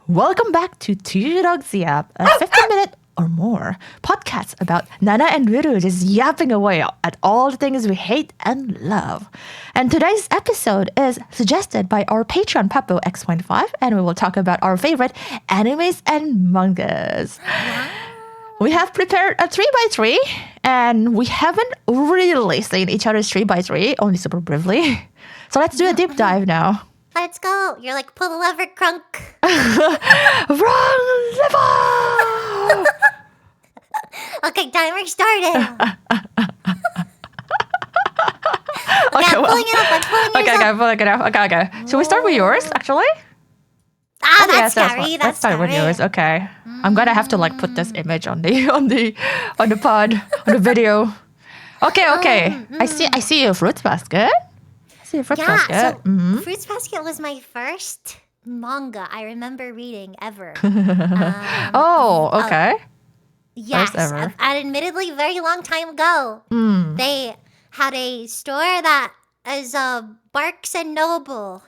Welcome back to 2DogsYAP, a 15-minute or more podcast about Nana and Ruru just yapping away at all the things we hate and love. And today's episode is suggested by our Patreon Peppo X25, and we will talk about our favorite animes and mangas. We have prepared a 3x3, and we haven't really seen each other's 3x3, only super briefly. So let's do a deep dive now. Let's go. You're like, pull the lever, crunk. Wrong level! Okay, timer started. Okay, I'm pulling it up. I'm pulling it up. pulling it up. Okay. Should we start with yours, actually? That's scary. Let's start with yours. Okay. I'm gonna have to like put this image on the pod, on the video. Okay. I see a fruit basket. Fruits basket. So Fruits Basket was my first manga I remember reading ever. Okay. Yes, First ever. admittedly very long time ago. They had a store that is Barks and Noble.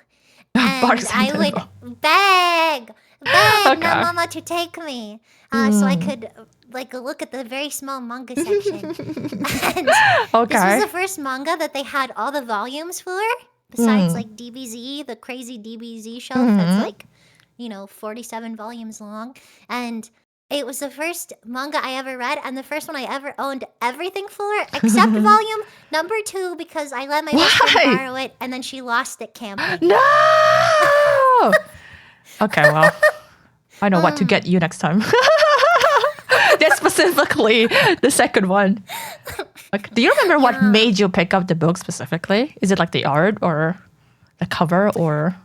And Barks and I Noble. would beg Okay. my mama to take me so I could like look at the very small manga section. And Okay. this was the first manga that they had all the volumes for, besides like DBZ, the crazy DBZ shelf that's like, 47 volumes long. And it was the first manga I ever read and the first one I ever owned everything for, except volume number 2, because I let my best friend Why? borrow it and then she lost it camping. No! Okay, well, I know what to get you next time. That's specifically the second one. Like, do you remember what made you pick up the book specifically? Is it like the art or the cover or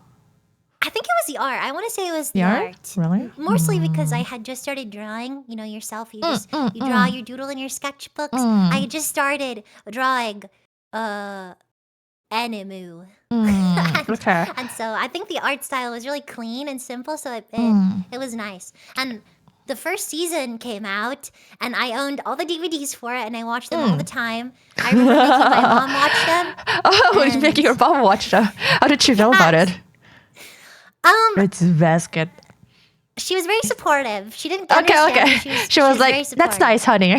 I think it was the art. I want to say it was the the art? art. Really? Mostly because I had just started drawing, yourself. You just you draw your doodle in your sketchbooks. I had just started drawing anime. Okay. And so I think the art style was really clean and simple, so it was nice. And the first season came out, and I owned all the DVDs for it, and I watched them all the time. I remember making my mom watch them. Oh, And- making your mom watch them. How did you know about it? It's basket. She was very supportive. She didn't Okay. understand. She was very like, "That's supportive. nice, honey.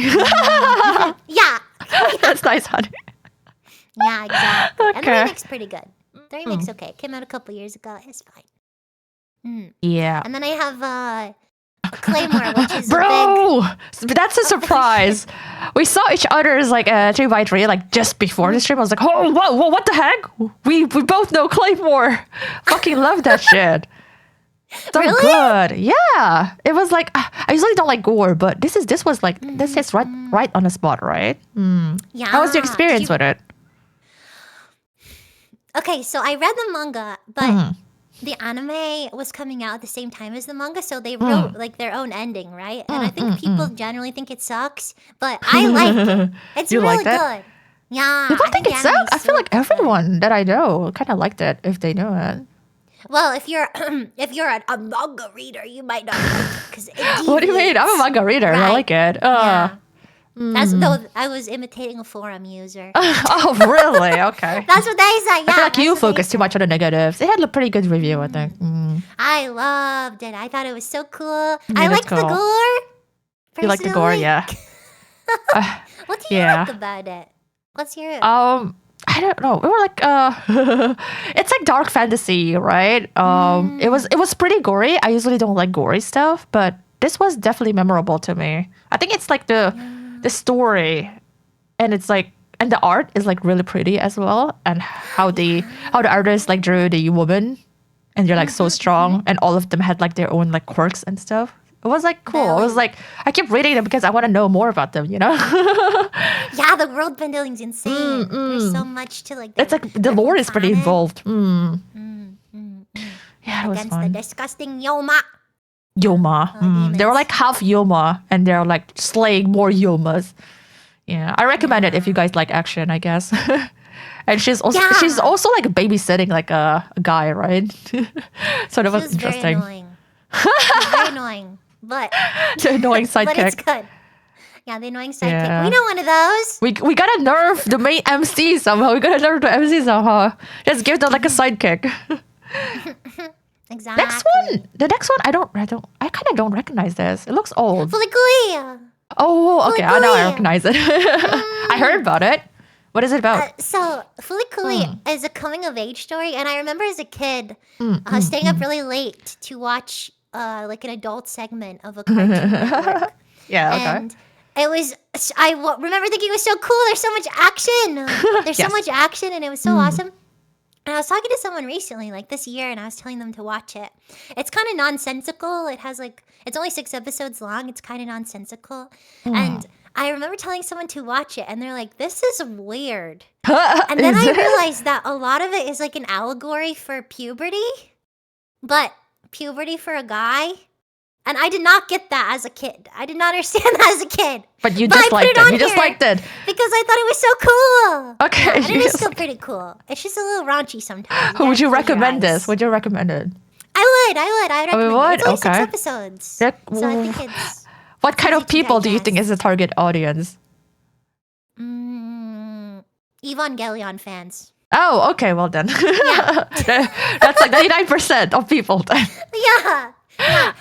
Yeah. That's nice, honey." Yeah, exactly. And the Okay. remake's pretty good. The remake's okay. It came out a couple years ago. It's fine. Yeah. And then I have Claymore, which is a Bro, that's a surprise. We saw each other's like 3x3 like just before the stream. I was like, oh, whoa, what the heck? We both know Claymore. Fucking love that shit. So Really? good. Yeah. It was like I usually don't like gore, but this was like this is right on the spot, right? Yeah. How was your experience with it? Okay, so I read the manga, but the anime was coming out at the same time as the manga, so they wrote like their own ending, right? And I think people generally think it sucks, but I liked it. It's You really liked it? good. Yeah. People think the it anime's sucks. I feel so like good. everyone that I know kind of liked it if they knew it. Well, if you're a manga reader, you might not like it because What do you mean? I'm a manga reader. I Right. like it. Yeah. That's though I was imitating a forum user. Oh, really? Okay. That's what they say. Yeah, I feel like you that's what they focus too say. much on the negatives. It had a pretty good review, I think. I loved it. I thought it was so cool. Yeah, I that's liked the cool. gore. You like the gore, personally. yeah. What do you Yeah. like about it? Let's hear it. I don't know. We were like, it's like dark fantasy, right? It was pretty gory. I usually don't like gory stuff, but this was definitely memorable to me. I think it's like the story, and it's like, and the art is like really pretty as well, and how the artist like drew the woman, and they're like so strong, and all of them had like their own like quirks and stuff. It was like cool. I was like, I keep reading them because I want to know more about them, Yeah, the world building's insane. There's so much to like. It's like the lore is pretty planet involved. Yeah, it was against the fun. disgusting Yoma. Yoma. They were demons. like half Yoma, and they're like slaying more Yomas. Yeah, I recommend it if you guys like action, I guess. And she's also like babysitting like a guy, right? So that It was was very interesting. annoying. It was very annoying, but The annoying but it's sidekick. good. Yeah, the annoying sidekick. Yeah. We know one of those. We gotta nerf the main MC somehow. We gotta nerf the MC somehow. Just give them like a sidekick. Exactly. The next one, I kind of don't recognize this. It looks old. Fuliculi. Oh, okay. Now I Fuliculi. recognize it. I heard about it. What is it about? So Fuliculi is a coming of age story, and I remember as a kid staying up really late to watch like an adult segment of a Cartoon Network. Yeah, okay. And it was, remember thinking it was so cool. There's so much action. There's so Yes. much action, and it was so awesome. And I was talking to someone recently, like this year, and I was telling them to watch it. It's kind of nonsensical. It has it's only 6 episodes long. It's kind of nonsensical. And I remember telling someone to watch it, and they're like, this is weird. And then I realized that a lot of it is like an allegory for puberty, but puberty for a guy. And I did not get that as a kid. I did not understand that as a kid. But you But just I put liked it it. on You just here. liked it. Because I thought it was so cool. Okay. Yeah, and you it is just still like- pretty cool. It's just a little raunchy sometimes. Would you gotta close your recommend eyes. this? Would you recommend it? I would recommend it. would? It's only 6 Okay. episodes. So That- I think it's What kind easy of to people do you think digest. is the target audience? Evangelion fans. Oh, okay. Well then, that's like 99% of people. Then. Yeah.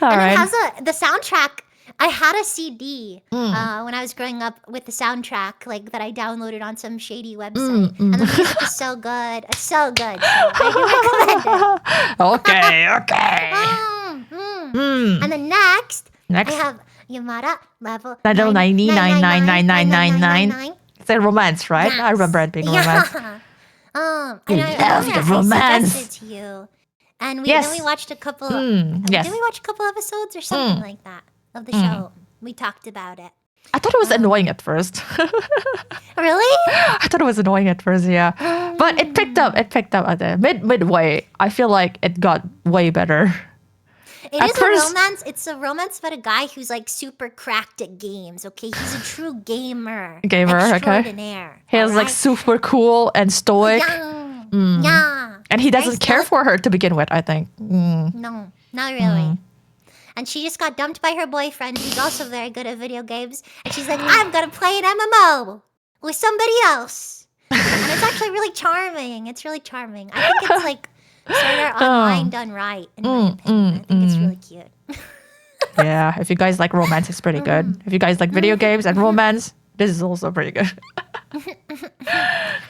All And right. it has the soundtrack. I had a CD when I was growing up with the soundtrack, like that I downloaded on some shady website. And the music is so good. It's so good. So I do recommend it. Okay. And then next, Next. I have Yamada level Level 99. It's a romance, right? I remember it being a romance. And You I love the romance. suggested to you. And Yes. then we watched a couple. yes. Did we watch a couple episodes or something like that of the show? We talked about it. I thought it was annoying at first. Really? I thought it was annoying at first, yeah. But it picked up. It picked up at the midway. I feel like it got way better. It At is first- a romance. It's a romance about a guy who's like super cracked at games. Okay, he's a true gamer. Gamer, okay. Extraordinaire. He was like super cool and stoic. Yeah. And he Very doesn't care stoic. for her to begin with, I think. No, not really. And she just got dumped by her boyfriend, who's also very good at video games. And she's like, I'm gonna play an MMO with somebody else. And it's actually really charming. It's really charming. I think it's like Sword Art Online done right, in my opinion. I think it's really cute. Yeah, if you guys like romance, it's pretty good. If you guys like video games and romance, this is also pretty good.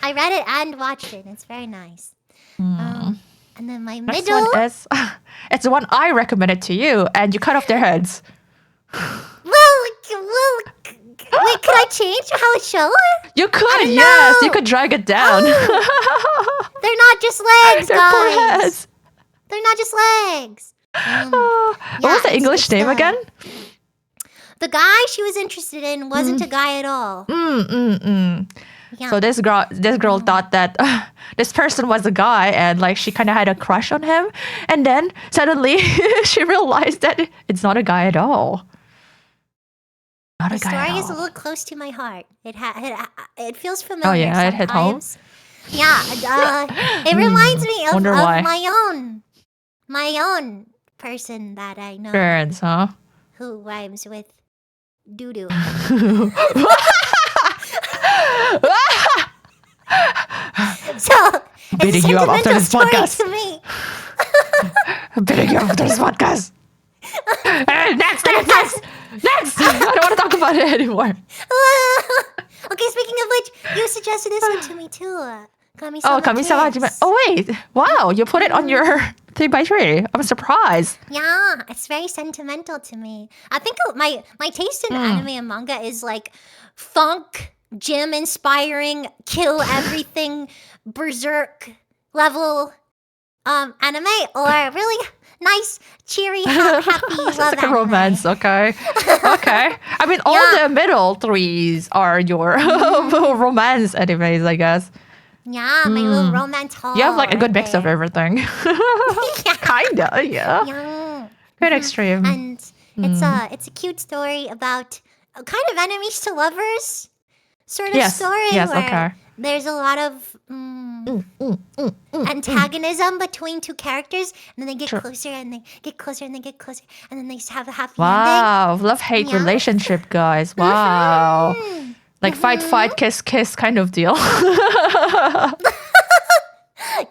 I read it and watched it. It's very nice. And then my Next middle. one is, it's the one I recommended to you, and you cut off their heads. Wait, could I change how it's shown? You could, don't yes, know. you could drag it down. They're not just legs, Their poor guys. heads. They're not just legs. What was the it's- English it's name the- again? The guy she was interested in wasn't a guy at all. Yeah. So this girl thought that this person was a guy, and like she kind of had a crush on him, and then suddenly she realized that it's not a guy at all. Not The a guy story at is a all. little close to my heart. It feels familiar. Oh, yeah, it hit home? sometimes. Yeah, it reminds me of Wonder why. my own person that I know Burns, huh? who rhymes with doo doo. So it's Beating a you up after sentimental this story podcast. to me. I'm beating you after this podcast. Hey, next. I don't want to talk about it anymore. Okay, speaking of which, you suggested this one to me too. Kami-sama Oh, Kami-sama Kiss. Hajime. Oh wait, wow! You put it on your 3x3. I'm surprised. Yeah, it's very sentimental to me. I think my taste in anime and manga is like funk, gym inspiring, kill everything, berserk level anime, or really nice, cheery, happy love It's like a anime. romance, okay? Okay. I mean, all Yeah. the middle threes are your romance animes, I guess. Yeah, my little romance hall. You have like a good right mix of there. everything. Kinda, yeah. Yeah. Good extreme. And it's a cute story about kind of enemies to lovers sort of Yes, story yes, where okay. there's a lot of antagonism between two characters, and then they get closer and they get closer and they get closer, and then they just have a happy ending. Wow, love-hate Yeah. relationship, guys. Wow. Like fight, kiss kind of deal.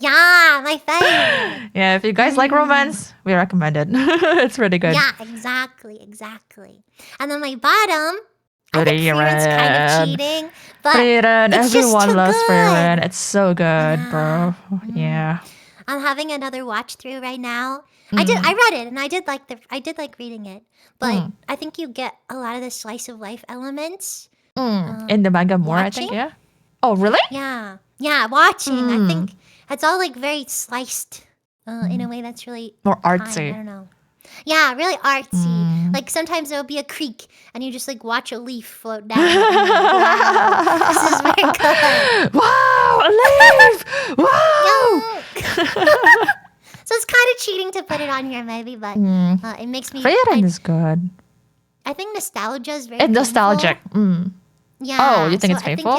Yeah, my favorite. Yeah, if you guys like romance, we recommend it. It's really good. Yeah, exactly. And then my bottom, I think Freeren's kind of Frieren. cheating, but Frieren. it's just Everyone too loves good. Frieren. It's so good, bro. Yeah. Yeah. I'm having another watch through right now. I read it and I did like reading it, but I think you get a lot of the slice of life elements. In the manga more, I watching? think, yeah. Oh, really? Yeah, watching. I think it's all like very sliced in a way that's really More kind. artsy. I don't know. Yeah, really artsy. Like sometimes there'll be a creek and you just like watch a leaf float down. And you're like, wow, this is very good. Wow, a leaf! Wow! So it's kind of cheating to put it on here, maybe, but it makes me. Frieren is good. I think nostalgia is very. It's nostalgic. Yeah. Oh, you think so it's painful?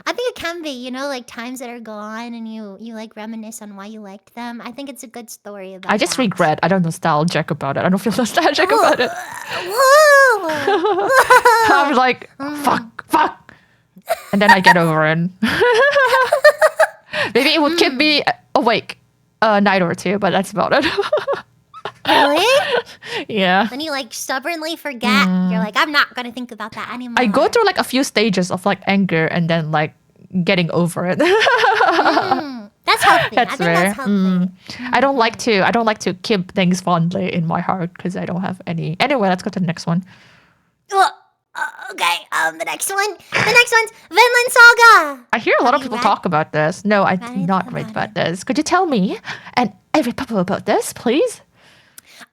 I think it can be, like times that are gone and you like reminisce on why you liked them. I think it's a good story about I just that. regret I don't nostalgic about it. I don't feel nostalgic about it. Whoa! I'm like, fuck. And then I get over it. Maybe it would keep me awake a night or two, but that's about it. Really? Yeah. Then you like stubbornly forget. You're like, I'm not gonna think about that anymore. I go through like a few stages of like anger and then like getting over it. That's healthy. That's I think that's healthy. I don't like to keep things fondly in my heart because I don't have any. Anyway, let's go to the next one. Okay. The next one's Vinland Saga. I hear a lot of you people read- talk about this. No, I did anything not read about about this. Could you tell me and every people about this, please?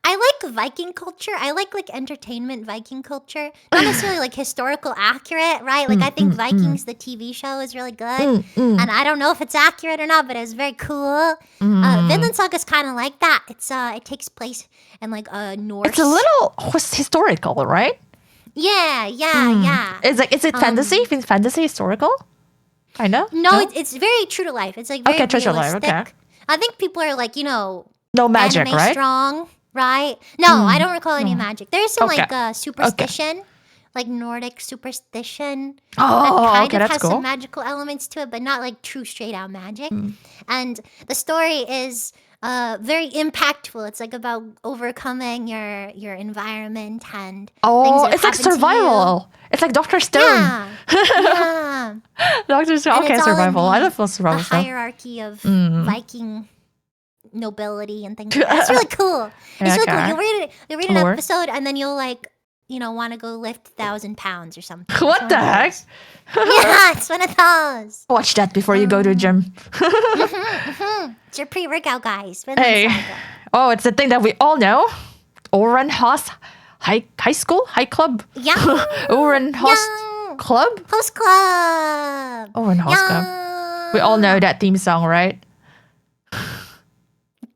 I like Viking culture. I like entertainment Viking culture. Not necessarily like historical accurate, right? Like I think Vikings, the TV show, is really good. And I don't know if it's accurate or not, but it's very cool. Vinland Saga is kind of like that. It's it takes place in like Norse. It's a little historical, right? Yeah. Is it fantasy? Fantasy historical? I know. No, it's very true to life. It's like very Okay, true to life, realistic. okay. I think people are like, No magic, anime right? strong, right? No, I don't recall any magic. There's some Okay. like superstition, like Nordic superstition. Oh, that kind okay, of that's has cool. some magical elements to it, but not like true straight out magic. And the story is very impactful. It's like about overcoming your environment and things Oh, that it's like happen to you. survival. It's like Dr. Stone. Yeah. Dr. Stone. And Okay, it's all in survival. I love the survival stuff. hierarchy of Viking nobility and things like that. It's really cool. It's really Okay. cool. You'll read an Lore. episode and then you'll like, want to go lift 1,000 pounds or something. What It's the one of heck? those. Yeah, it's one of those. Watch that before you go to the gym. It's your pre-workout, guys. Vinland Hey. Saga. Oh, it's the thing that we all know. Oren House High Club. Yeah. Oren House Yeah. Club. Host Club. Oren House Club. We all know that theme song, right?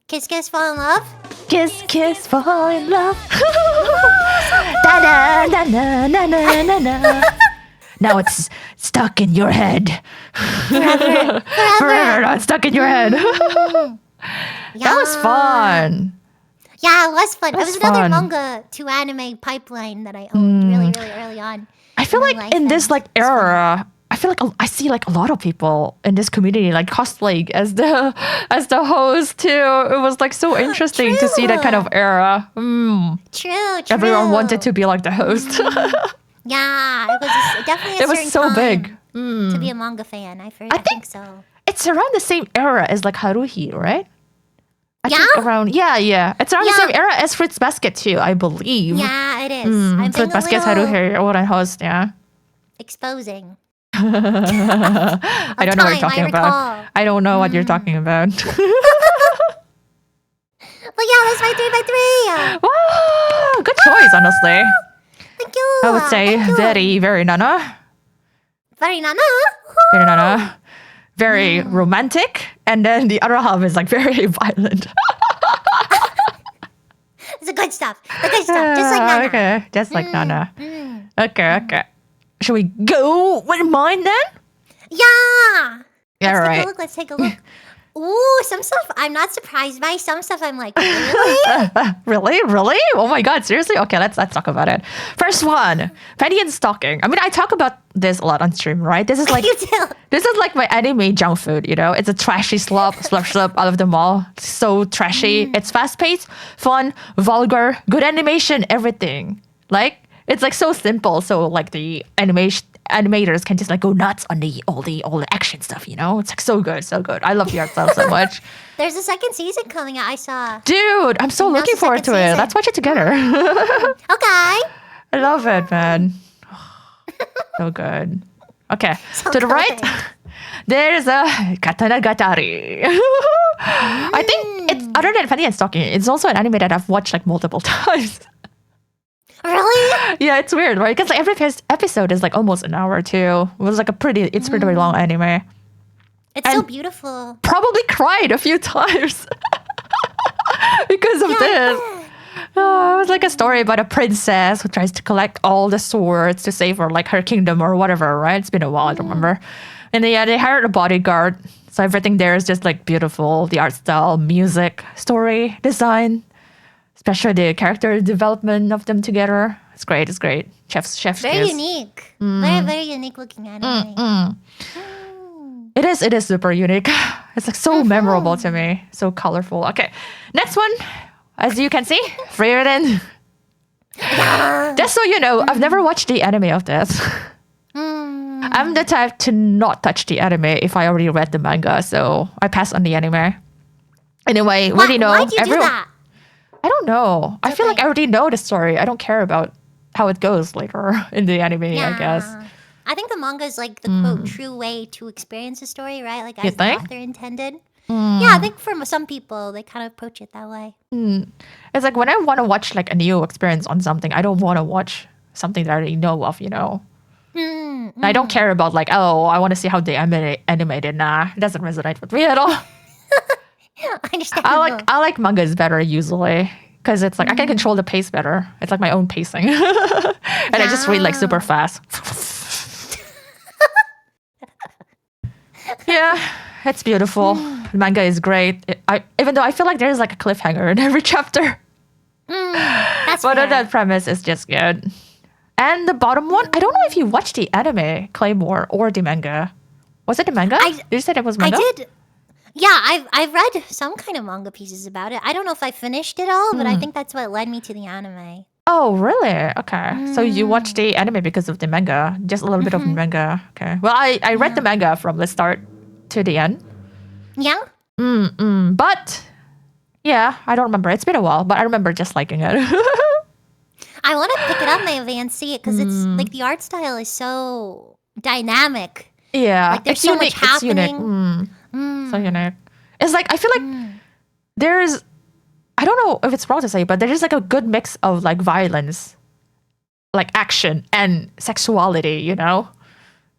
Kiss, kiss, fall in love. Kiss, kiss, fall in love. Da da da da da da da da. Now it's stuck in your head. Forever. Forever, not stuck in your head. That was fun. Yeah, it was fun. It That's was another fun. manga to anime pipeline that I owned really, really early on. I feel in my like life, in this and like it's fun. era, I feel like I see like a lot of people in this community like cosplaying as the host too. It was like so interesting to see that kind of era. True. Everyone wanted to be like the host. Yeah, it was definitely a It was certain so time big. to be a manga fan. I think so. It's around the same era as like Haruhi, right? I think Yeah? around It's around the Yeah. same era as Fruits Basket too, I believe. Yeah, it is. I'm being Fruits a Basket little Haruhi or host, yeah. exposing. I don't know what you're time, I talking about. recall. I don't know what you're talking about. But yeah, that's my 3x3. Wow, good choice, honestly. Thank you. I would say Thank you. very, very nana. Very nana. Very nana. Very romantic. And then the other half is like very violent. It's the good stuff. The good stuff. Just like nana. Okay, just like nana. Okay. Should we go with mine then? Yeah. Yeah, Let's right. take a look. Let's take a look. Ooh, some stuff I'm not surprised by. Some stuff I'm like, really? Really? Oh my god, seriously? Okay, let's talk about it. First one, penny and stocking. I mean, I talk about this a lot on stream, right? This is like You do. this is like my anime junk food, you know? It's a trashy slurp out of the mall. So trashy. It's fast-paced, fun, vulgar, good animation, everything. Like, it's like so simple. So like the animators can just like go nuts on all the action stuff, you know? It's like so good, so good. I love the art style so much. There's a second season coming out. I saw. Dude, I'm so looking forward to it. Let's watch it together. Okay. I love it, man. So good. Okay, So to the good. right, there's a Katana Gatari. I think it's, other than Penny and Stocking, it's also an anime that I've watched like multiple times. Really? Yeah, it's weird, right? Because like every episode is like almost an hour too. It was like it's pretty long anime. It's so And- beautiful. Probably cried a few times because of this. Oh, it was like a story about a princess who tries to collect all the swords to save her, like her kingdom or whatever, right? It's been a while, I don't remember. And then, yeah, they hired a bodyguard. So everything there is just like beautiful. The art style, music, story, design, especially the character development of them together. It's great. It's great. Chef's Very kiss. unique. Very, very unique looking anime. It is super unique. It's like so memorable to me. So colorful. Okay. Next one. As you can see, Frieren. Just so you know, I've never watched the anime of this. I'm the type to not touch the anime if I already read the manga, so I pass on the anime. Anyway, we already know. Why'd you do that? I don't know. I feel like Okay. I already know the story. I don't care about how it goes later in the anime, I guess. I think the manga is like the quote true way to experience a story, right? Like You as the think? author intended. Yeah, I think for some people they kind of approach it that way. It's like when I want to watch like a new experience on something, I don't want to watch something that I already know of, you know? I don't care about like, oh, I want to see how they animated. Nah, it doesn't resonate with me at all. Understandable. I like mangas better usually because it's like I can control the pace better. It's like my own pacing, and I just read like super fast. Yeah, it's beautiful. The manga is great. Even though I feel like there's like a cliffhanger in every chapter, That's but fair. that premise is just good. And the bottom one, I don't know if you watched the anime Claymore or the manga. Was it the manga? Did you say it was I manga? did. Yeah, I've read some kind of manga pieces about it. I don't know if I finished it all, but I think that's what led me to the anime. Oh, really? Okay. So you watched the anime because of the manga, just a little bit of the manga. Okay. Well, I read the manga from the start to the end. Yeah. But yeah, I don't remember. It's been a while, but I remember just liking it. I want to pick it up maybe and see it because it's like the art style is so dynamic. Yeah. Like, there's it's so unique. much It's unique. So unique. It's like I feel like there's I don't know if it's wrong to say, but there's like a good mix of like violence, like action and sexuality, you know?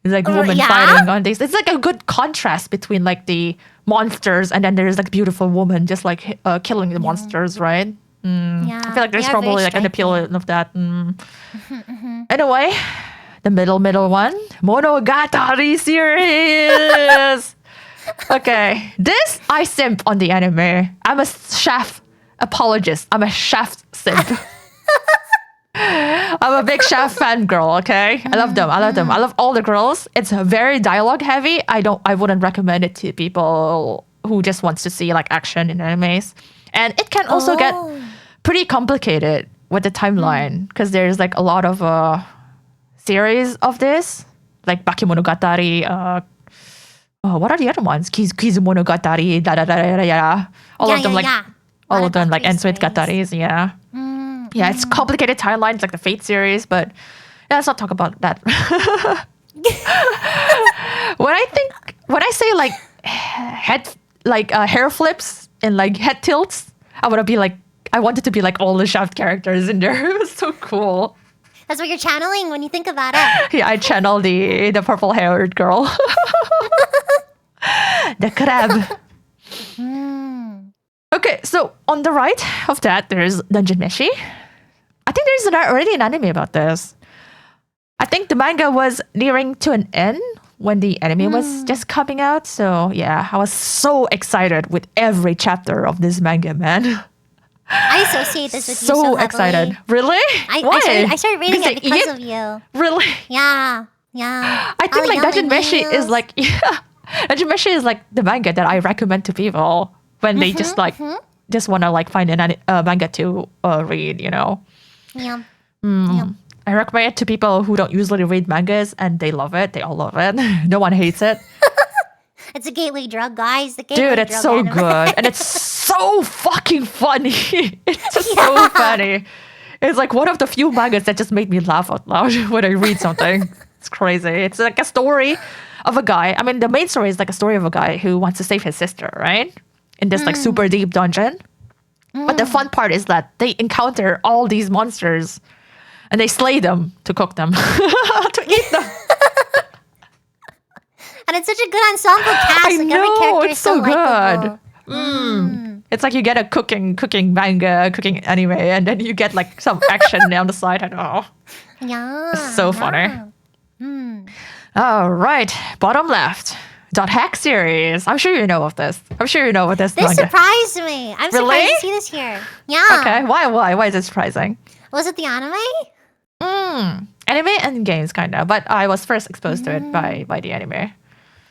It's like women yeah? fighting on these. It's like a good contrast between like the monsters and then there's like beautiful woman just like killing the monsters, right? Yeah. I feel like there's they are very probably like an appeal striking. of that. Anyway, the middle one, Monogatari series. Okay, this I simp on the anime. I'm a chef apologist. I'm a chef simp. I'm a big chef fangirl, okay? I love them. I love all the girls. It's very dialogue heavy. I wouldn't recommend it to people who just wants to see like action in animes. And it can also get pretty complicated with the timeline because there's like a lot of series of this, like Bakemonogatari, what are the other ones? Kizumonogatari, da da da da da. All of them like all of them like ends with gataris, yeah. Yeah, it's complicated timelines like the Fate series, but yeah, let's not talk about that. When I say like hair flips and like head tilts, I wanted to be like all the Shaft characters in there. It was so cool. That's what you're channeling when you think about it. Yeah, I channel the purple haired girl. The crab. Okay, so on the right of that, there's Dungeon Meshi. I think there's already an anime about this. I think the manga was nearing to an end when the anime was just coming out. So yeah, I was so excited with every chapter of this manga, man. I associate this with you so So heavily. excited. Really? Why? I started reading it because of you. Really? Yeah. I think like Dungeon Meshi is like Dungeon Meshi is like the manga that I recommend to people when they just like just want to like find a manga to read, you know. Yeah. I recommend it to people who don't usually read mangas and they love it. They all love it. No one hates it. It's a gateway drug, guys. The gateway Dude, drug it's so anime. good. And it's so fucking funny. It's just so funny. It's like one of the few mangas that just made me laugh out loud when I read something. It's crazy. It's like a story of a guy. I mean, the main story is like a story of a guy who wants to save his sister, right? In this like super deep dungeon. But the fun part is that they encounter all these monsters and they slay them to cook them, to eat them. And it's such a good ensemble cast. I like know, every character it's is so so good. likable. It's like you get a cooking manga, cooking anime, and then you get like some action on the side. I don't know. Yeah. It's so funny. Yeah. All right, bottom left. .hack series. I'm sure you know of this. I'm sure you know of this This manga. surprised me. I'm Really? surprised to see this here. Yeah. Okay, why is it surprising? Was it the anime? Anime and games, kind of. But I was first exposed to it by the anime.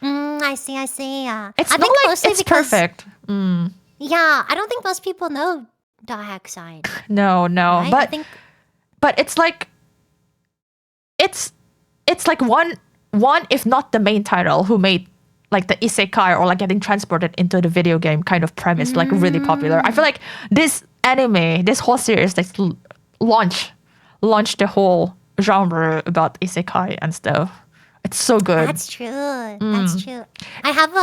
I see. It's I not think like mostly it's because, perfect. Yeah, I don't think most people know .hack side. No, Right? I think but it's like it's like one if not the main title who made like the isekai or like getting transported into the video game kind of premise like really popular. I feel like this anime, this whole series like launched the whole genre about isekai and stuff. It's so good. that's true. That's true. I have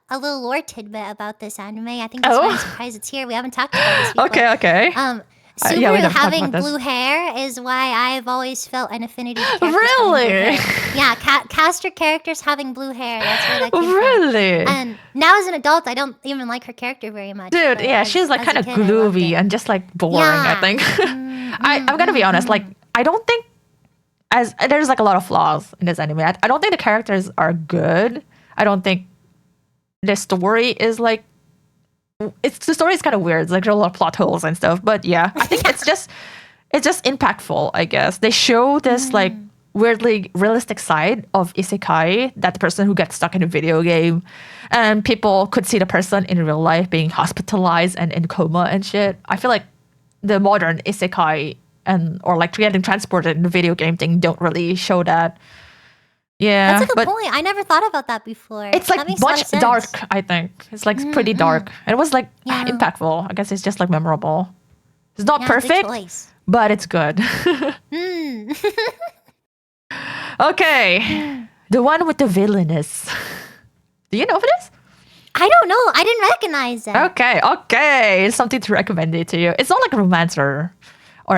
a little lore tidbit about this anime. I think that's why I'm surprised it's here. We haven't talked about this before. Okay. Subaru yeah, we never talked having about this. blue hair is why I've always felt an affinity to characters having Really? blue hair. Yeah, caster characters having blue hair. That's where that came from. Really? And now as an adult, I don't even like her character very much. Dude, but yeah, as- she's like as kind a of kid, I loved groovy it. and just like boring, I Yeah. think. I'm gonna be honest, like I don't think as there's like a lot of flaws in this anime. I don't think the characters are good. I don't think the story is like the story is kind of weird. It's like there are a lot of plot holes and stuff. But yeah, I think it's just impactful, I guess. They show this like weirdly realistic side of isekai, that the person who gets stuck in a video game and people could see the person in real life being hospitalized and in coma and shit. I feel like the modern isekai or like getting transported in the video game thing don't really show that. Yeah, That's a good but point. I never thought about that before. it's That like makes a lot much of sense. dark, I think. It's like pretty dark. And it was like Yeah. impactful. I guess it's just like memorable. It's not Yeah, good perfect, choice. but it's good. Okay. The one with the villainous. Do you know this? I don't know. I didn't recognize it. Okay. It's something to recommend it to you. It's not like a romance or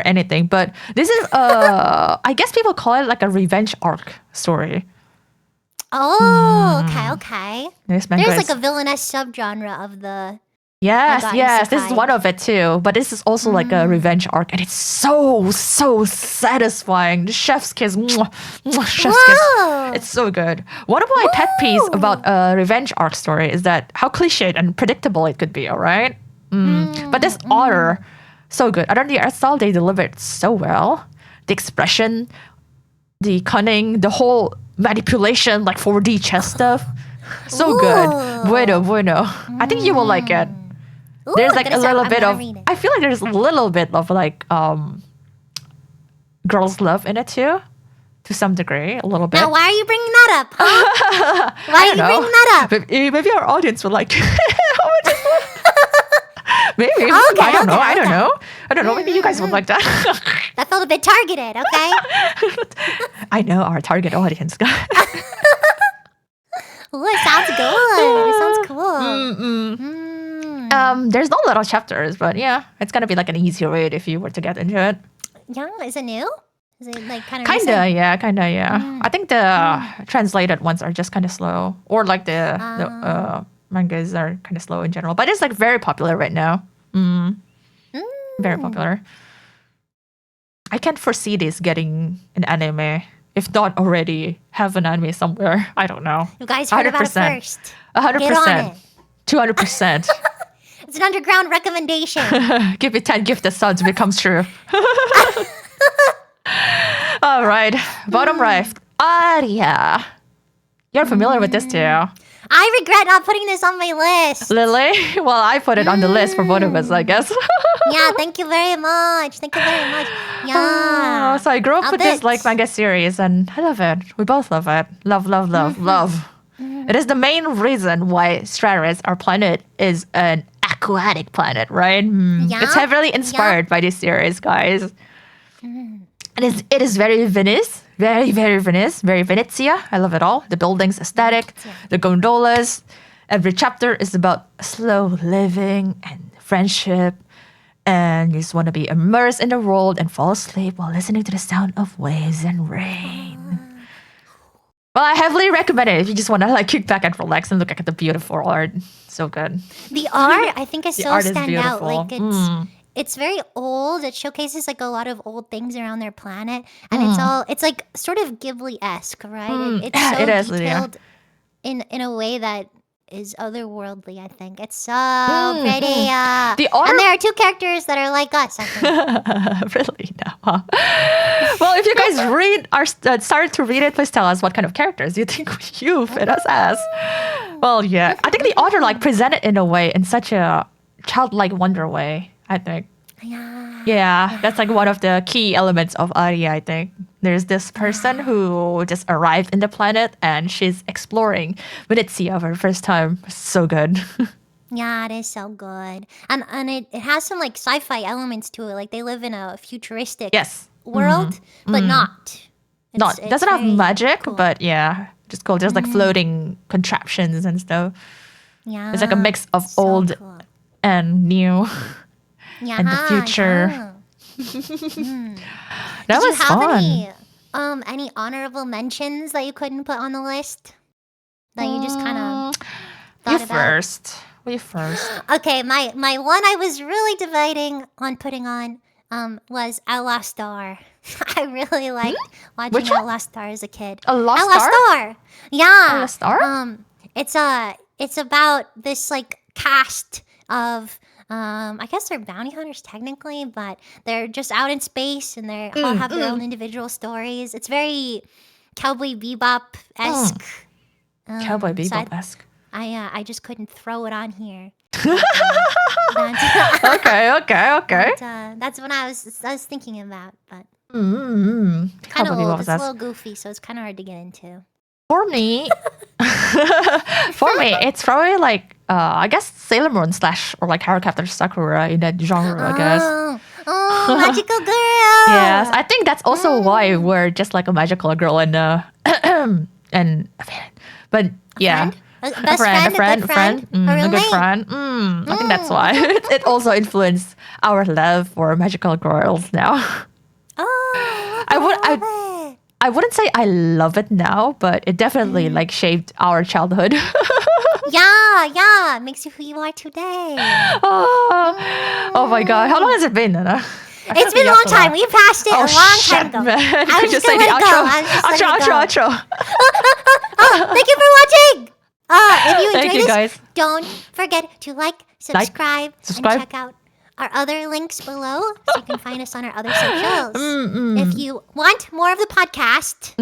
anything, but this is I guess people call it like a revenge arc story. Oh, okay. This manga There's is- like a villainous subgenre of the. Yes, got this is isekai. one of it too. But this is also like a revenge arc, and it's so satisfying. The chef's kiss, mwah, mwah, chef's Whoa. kiss. It's so good. One of my pet peeves about a revenge arc story is that how cliched and predictable it could be. All right, but this author, so good. I don't know, the art style they delivered so well. The expression, the cunning, the whole manipulation, like 4D chess stuff. So good. Bueno. I think you will like it. Ooh, There's like a little bit of Read it. I feel like there's a little bit of like girls love in it too, to some degree, a little bit. Now, why are you bringing that up, huh? Why are you know. bringing that up? Maybe our audience would like maybe Okay, I don't know. okay, I don't okay. know. I don't know. Maybe you guys would like that. That felt a bit targeted, okay? I know our target audience, guys. Ooh, it sounds good. It sounds cool. There's not a lot of chapters, but yeah, it's gonna be like an easy read if you were to get into it. Yeah, is it new? Is it like kind of Kinda, yeah. I think the translated ones are just kind of slow, or like the mangas are kind of slow in general. But it's like very popular right now. Very popular. I can't foresee this getting an anime if not already have an anime somewhere. I don't know. You guys heard about it first. 100%. Get on it. 200%. It's an underground recommendation. Give it 10 gifted subs becomes true. All right. Bottom right. Aria. You're familiar with this too. I regret not putting this on my list. Lily? Well, I put it on the list for both of us, I guess. Yeah, thank you very much. Thank you very much. Yeah. So I grew up Love with this it. like manga series and I love it. We both love it. Love, love, love, love. It is the main reason why Stratus, our planet, is an aquatic planet, right? Yeah. It's heavily inspired by this series, guys. It is very Venice. Very, very Venice. Very Venezia. I love it all. The buildings, aesthetic, the gondolas. Every chapter is about slow living and friendship. And you just want to be immersed in the world and fall asleep while listening to the sound of waves and rain. Well, I heavily recommend it if you just want to like kick back and relax and look at the beautiful art. So good. The art, I think, is The so art is stand out. beautiful. Like it's very old. It showcases like a lot of old things around their planet, and it's like sort of Ghibli-esque, right? It's so it is, Lydia. detailed in a way that is otherworldly. I think it's so pretty. The art- and there are two characters that are like us. I think. Really? No. Well, if you guys started to read it, please tell us what kind of characters you think you fit us as. Well, yeah. I think the author like presented in a way, in such a childlike wonder way, I think. Yeah, that's like one of the key elements of Aria, I think. There's this person who just arrived in the planet and she's exploring Venezia for the first time. So good. Yeah, it is so good. And it has some like sci-fi elements to it. Like they live in a futuristic Yes. world, but not. It's Doesn't have very magic, cool. but yeah, just cool. There's like floating contraptions and stuff. Yeah. It's like a mix of so old cool. and new. Yeah, and the future. yeah. That Did you was have fun. any honorable mentions that you couldn't put on the list? That you just kind of You thought about? first. We first. Okay, my one I was really debating on putting on was Outlaw Star. I really liked watching Which one? Outlaw Star as a kid. A Lost Outlaw Star? Star. Yeah. Outlaw Star? It's about this like cast of I guess they're bounty hunters technically, but they're just out in space and they all have their own individual stories. It's very Cowboy Bebop-esque. Cowboy so Bebop-esque. I just couldn't throw it on here. Okay. That's what I was thinking about, but Mm-hmm. kind of Cowboy old. It's a Bebop-esque. little goofy, so it's kind of hard to get into. For me, it's probably like I guess Sailor Moon / or like Hero Captor Sakura in that genre, I guess. Oh, magical girl. Yes, I think that's also why we're just like a magical girl and and but yeah. A friend, a good friend, a a good roommate. friend. I think that's why it also influenced our love for magical girls now. Oh, I wouldn't say I love it now, but it definitely like shaped our childhood. yeah, makes you who you are today. Oh my god, how long has it been, Nana? It's been a long time. We passed it a long time ago. Man. I Could was you just say gonna the let it go. I was just letting it go. outro. Thank you for watching. If you Thank enjoyed you, this, guys. don't forget to subscribe, subscribe. and check out our other links below so you can find us on our other socials. If you want more of the podcast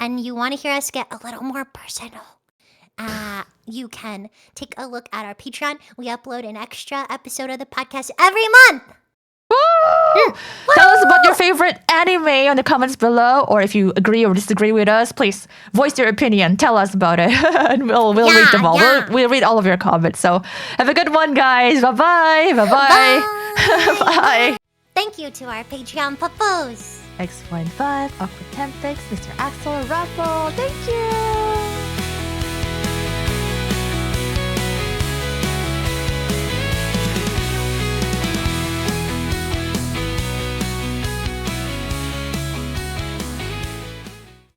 and you want to hear us get a little more personal, you can take a look at our Patreon. We upload an extra episode of the podcast every month. Woo! Tell us about your favorite anime on the comments below, or if you agree or disagree with us, please voice your opinion. Tell us about it, and we'll read them all. Yeah. We'll read all of your comments. So have a good one, guys. Bye bye. Bye. Thank you to our Patreon puppos. X15, Awkward Campix, Mr. Axel, Raffle. Thank